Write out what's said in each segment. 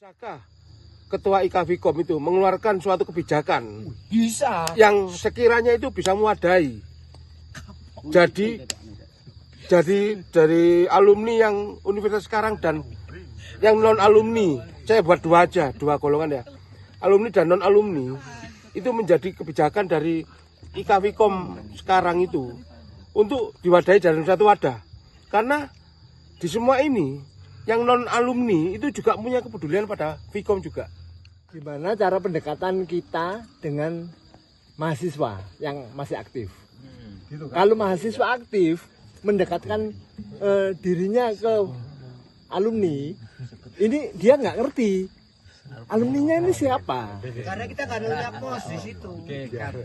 Bisakah Ketua IKFIKOM itu mengeluarkan suatu kebijakan Bisa. yang sekiranya itu bisa mewadai? Jadi dari alumni yang universitas sekarang dan yang non alumni, saya buat dua aja, dua golongan ya, alumni dan non alumni, itu menjadi kebijakan dari IKFIKOM sekarang itu untuk diwadahi dalam satu wadah. Karena di semua ini yang non alumni itu juga punya kepedulian pada Fikom juga. Gimana cara pendekatan kita dengan mahasiswa yang masih aktif? Gitu kan? Kalau mahasiswa aktif mendekatkan dirinya ke alumni, ini dia nggak ngerti alumninya ini siapa. Karena kita kan punya pos di situ.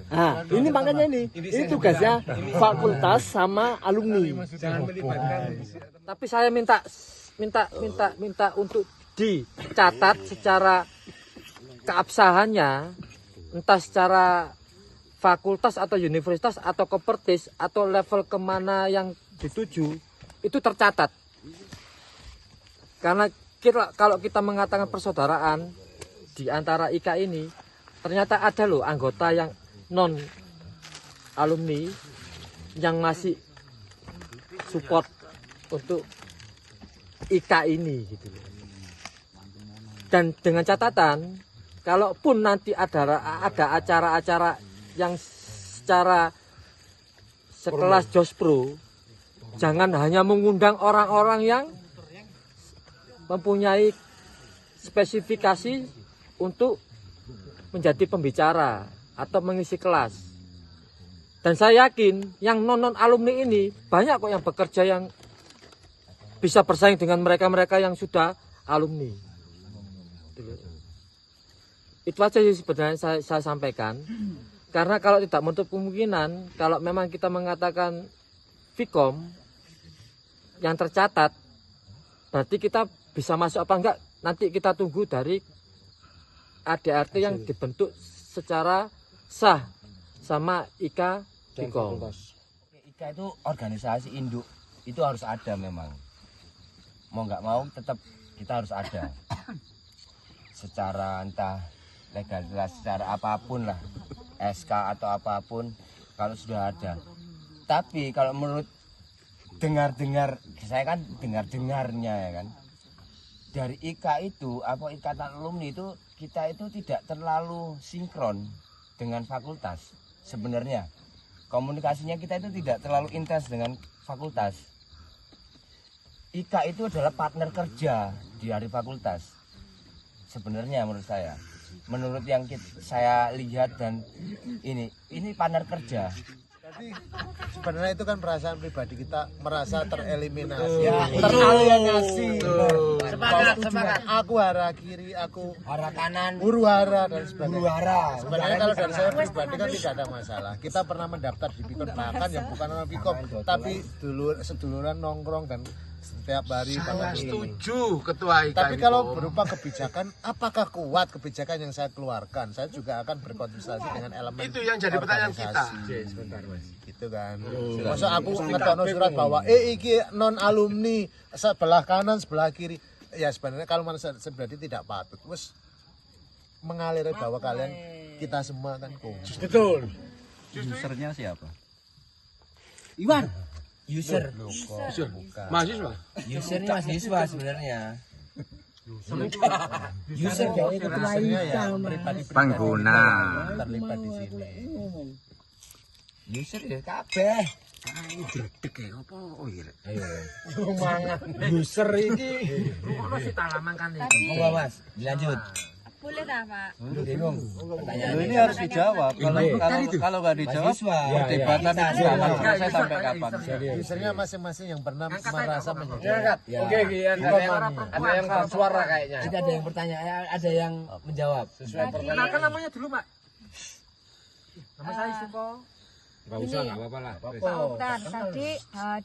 Nah, ini makanya ini tugasnya fakultas sama alumni. Tapi saya minta untuk dicatat secara keabsahannya, entah secara fakultas atau universitas atau kopertis atau level kemana yang dituju itu tercatat. Karena kalau kita mengatakan persaudaraan di antara IKA ini, ternyata ada loh anggota yang non alumni yang masih support untuk IKA ini gitu loh. Dan dengan catatan, kalaupun nanti ada acara-acara yang secara sekelas Jospro, jangan hanya mengundang orang-orang yang mempunyai spesifikasi untuk menjadi pembicara atau mengisi kelas. Dan saya yakin yang non alumni ini banyak kok yang bekerja yang bisa bersaing dengan mereka-mereka yang sudah alumni. Itu aja sih sebenarnya saya sampaikan. Karena kalau tidak menutup kemungkinan, kalau memang kita mengatakan Fikom yang tercatat, berarti kita bisa masuk apa enggak, nanti kita tunggu dari ADRT yang dibentuk secara sah sama IKA Fikom. IKA itu organisasi induk, itu harus ada memang. Mau nggak mau tetap kita harus ada. Secara entah legalitas, secara apapun lah, SK atau apapun, kalau sudah ada. Tapi kalau menurut dengar-dengar, saya kan dengar-dengarnya ya kan, dari IKA itu, apa ikatan alumni itu, kita itu tidak terlalu sinkron dengan fakultas. Sebenarnya komunikasinya kita itu tidak terlalu intens dengan fakultas. IKA itu adalah partner kerja di hari fakultas. Sebenarnya menurut saya, menurut yang saya lihat dan ini partner kerja. Jadi sebenarnya itu kan perasaan pribadi kita merasa tereliminasi, Ya, teralienasi. Semangat. Aku hara kiri, aku Arah kanan, huru hara dan sebagainya. huru hara. Sebenarnya kalau dari saya pribadi kan tidak ada masalah. Kita pernah mendaftar di Fikom, bahkan yang bukan orang Fikom, tapi seduluran nongkrong dan setiap hari Saya bahkan ini. setuju Ketua IKFIKOM. Tapi kalau berupa kebijakan, apakah kuat kebijakan yang saya keluarkan? Saya juga akan berkonsultasi dengan elemen Itu yang jadi pertanyaan kita. Gitu kan. Masa aku ngetokno surat bahwa iki non alumni sebelah kanan sebelah kiri. Ya sebenarnya kalau manusia berarti tidak patut. Wes mengalir bahwa kalian kita semua kan Betul. Usernya siapa? Iwan. User. Mahasiswa. User ini mahasiswa sebenarnya. User dari ketua ya pribadi Pengguna. terlibat di sini. user ya kabeh. User ini ono sih talaman kan iki. Monggo Mas, dilanjut. Boleh tak Pak? Bingung. Loh, ini harus dijawab. Kalau nggak dijawab, Mahasiswa. perdebatan itu akan selesai sampai kapan? Usernya masing-masing yang pernah merasa menjadi Ya. Oke, ada yang bersuara kayaknya. Itu ada yang bertanya, ada yang menjawab. Kenalkan namanya dulu, Pak. Nama saya Suko. Pak Oktar, tadi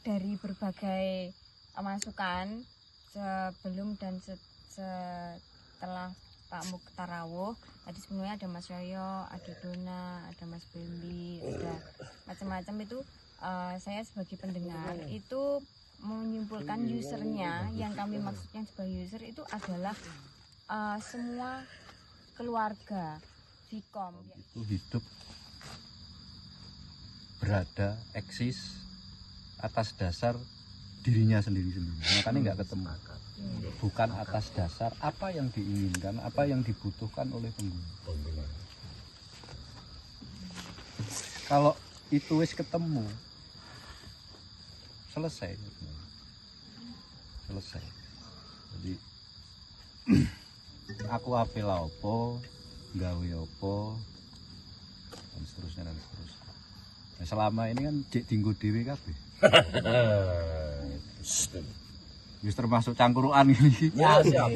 dari berbagai masukan sebelum dan setelah Pak Mukhtar Rawuh, tadi sebenarnya ada Mas Yoyo, ada Dona, ada Mas Bambi, ada macam-macam itu. Saya sebagai pendengar itu menyimpulkan usernya, yang kami maksudnya sebagai user itu adalah semua keluarga Vkom Itu hidup, berada, eksis atas dasar dirinya sendiri-sendiri. Makanya nggak ketemu. Bukan atas dasar apa yang diinginkan, apa yang dibutuhkan oleh pengguna. Kalau itu wis ketemu, selesai. Jadi aku apel apa, gawe apa, dan seterusnya. Nah, selama ini kan cek dinggo dhewe kabeh. Wis termasuk cangkruan ini.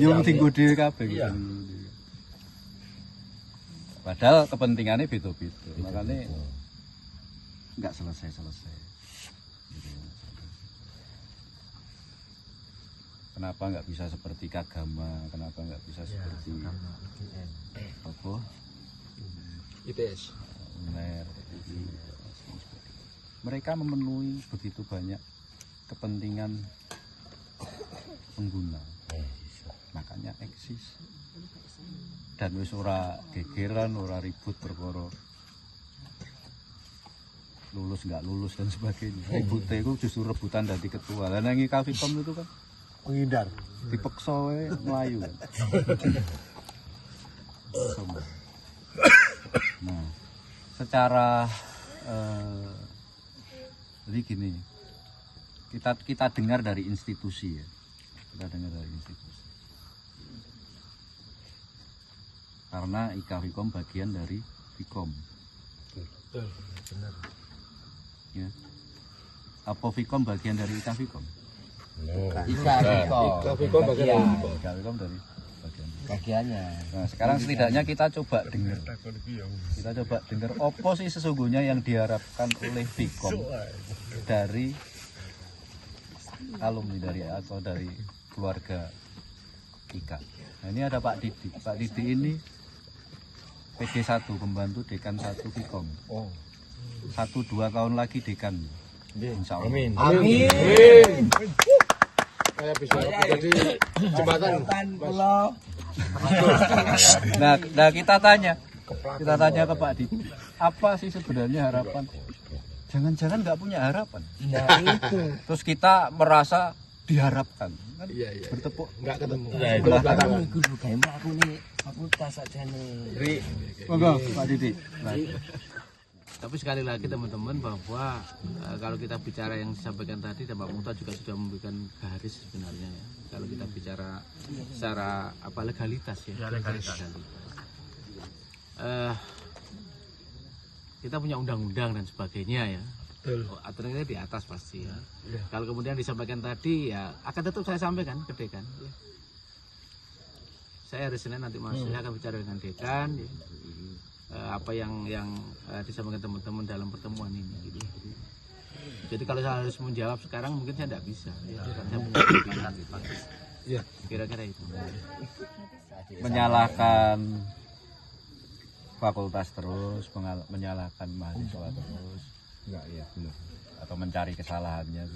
Yo dinggo dhewe kabeh. Padahal kepentingannya beda-beda. Makanya nggak selesai. Kenapa nggak bisa seperti Kagama? Kenapa nggak bisa seperti apa? ITS. UNER. Mereka memenuhi begitu banyak kepentingan pengguna, makanya eksis. Dan wis ora gegeran, ora ribut perkara lulus nggak lulus dan sebagainya. Ributnya itu justru rebutan dari ketua. Dan yang Kavikom itu kan Menghindar. dipeksa wae melayu. Nah, secara jadi gini, kita dengar dari institusi ya, karena IKVkom bagian dari Vkom. Betul, benar. Ya. Apa Vkom bagian dari IKVkom? IKVkom bagian IKVkom dari bagian. bagiannya. Nah, sekarang setidaknya kita coba dengar. Kita coba dengar apa sih sesungguhnya yang diharapkan oleh Vkom dari alumni atau dari keluarga IKA. Nah, ini ada Pak Didi. Pak Didi ini PD1, pembantu dekan 1 Vkom. 1-2 tahun lagi dekan. Insya Allah. Amin. Saya bisa jadi jembatan. Nah, kita tanya ke Pak Didi, apa sih sebenarnya harapan? Jangan-jangan nggak punya harapan. Nah itu. Terus kita merasa diharapkan, kan? Iya. Bertepuk. Enggak ketemu. Aku guru gawe aku nih fakultas aja nih. Monggo Pak Didi. Tapi sekali lagi teman-teman bahwa kalau kita bicara yang disampaikan tadi dan Pak Muhtar juga sudah memberikan garis sebenarnya ya. Kalau kita bicara secara legalitas ya. Legalitas. Kita punya undang-undang dan sebagainya ya. Aturannya di atas pasti ya. Kalau kemudian disampaikan tadi ya akan tetap saya sampaikan ke dekan. Ya. Saya hari Senin nanti saya akan bicara dengan dekan. Ya. Apa yang disampaikan teman-teman dalam pertemuan ini gitu. Jadi kalau saya harus menjawab sekarang mungkin saya tidak bisa ya, saya punya pilihan ya. Kira-kira itu Menyalahkan fakultas terus, menyalahkan mahasiswa terus, enggak ya, belum. Atau mencari kesalahannya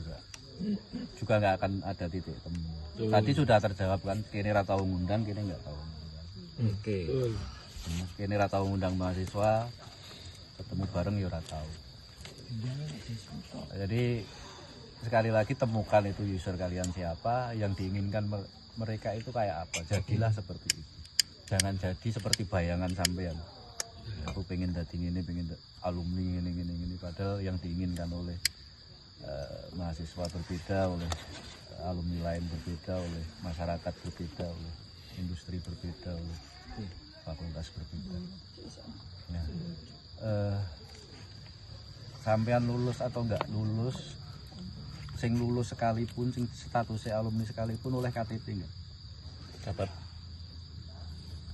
juga nggak akan ada titik temu. Tadi sudah terjawab kan, kini ra tau ngundang, kini nggak tahu ngundang. Kini ra tau ngundang mahasiswa, ketemu bareng ya ora tahu. Jadi sekali lagi temukan itu user kalian siapa, yang diinginkan mereka itu kayak apa. Jadilah seperti itu. Jangan jadi seperti bayangan sampean. Aku pengen dadi ini, pengen alumni ini. Padahal yang diinginkan oleh mahasiswa berbeda, oleh alumni lain berbeda, oleh masyarakat berbeda, oleh industri berbeda, oleh fakultas berbeda. Nah, sampean lulus atau enggak lulus, sing lulus sekalipun, sing statusnya alumni sekalipun oleh KTP enggak? Dapat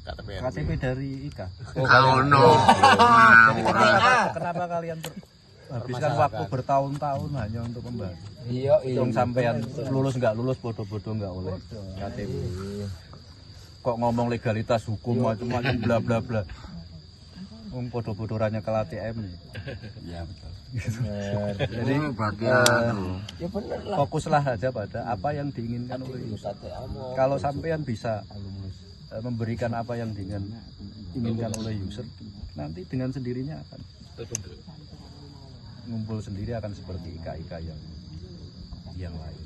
KTP dari IKA. Kenapa kalian habiskan waktu bertahun-tahun hanya untuk membahas? Iya. Dong sampean lulus nggak lulus, bodoh-bodoh nggak oleh KTP. Kok ngomong legalitas hukum macam-macam bla bla bla. Bodoh-bodohannya ke ATM. Iya betul. Jadi Ya bener lah. fokuslah saja pada apa yang diinginkan oleh usaha. Kalau sampean bisa memberikan apa yang diinginkan oleh user, nanti dengan sendirinya akan ngumpul sendiri, akan seperti ika-ika yang lain.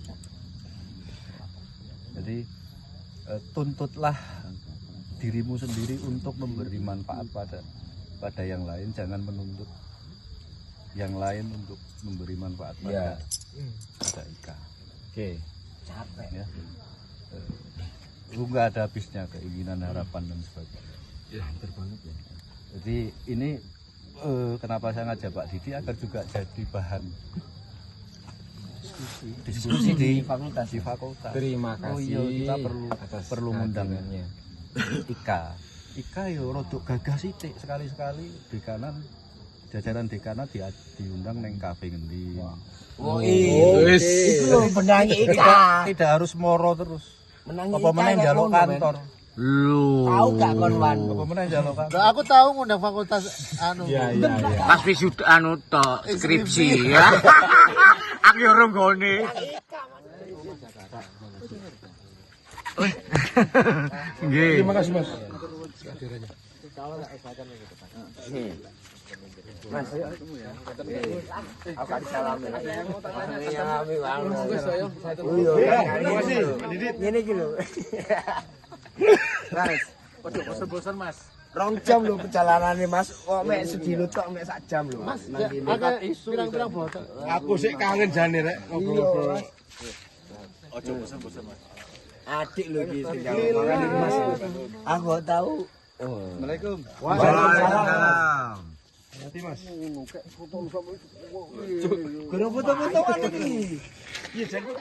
Jadi tuntutlah dirimu sendiri untuk memberi manfaat pada yang lain, jangan menuntut yang lain untuk memberi manfaat pada ika. Oke. Capek Ya. Lu nggak ada habisnya keinginan, harapan dan sebagainya. ya hampir banget ya. Jadi ini kenapa saya ngajak Pak Didi agar juga jadi bahan diskusi di fakultas. Terima kasih. Oh iya, kita perlu ngundang kehadirannya. Ika yo rodok gagah sithik, sekali-sekali dekanan, jajaran dekanan diundang neng kafe ngendi. Oh iya. Itu loh menangi Ika. Tidak harus moro terus. Menangi Apa meneh njaluk kantor. Tahu gak kon Wan? Apa meneh njaluk kantor. Nah, aku tahu ngundang fakultas anu. Pas wisuda anu tok skripsi ya. Aku yo ronggone. Nggih. Terima kasih Mas. Ini gitu. Mas, Waduh, bosan-bosan Mas. rong jam lho perjalanannya Mas. Kok mek sedino tok mek sak jam lho. Mas, ada pirang-pirang botol. Aku sih kangen jane rek ngobrol-ngobrol. Ojo bosan-bosan Mas. Adik lho iki sing jawab Mas. Aku tahu. Assalamualaikum. Waalaikumsalam. Nanti Mas. Guru foto-fotoan iki. Iya, jangan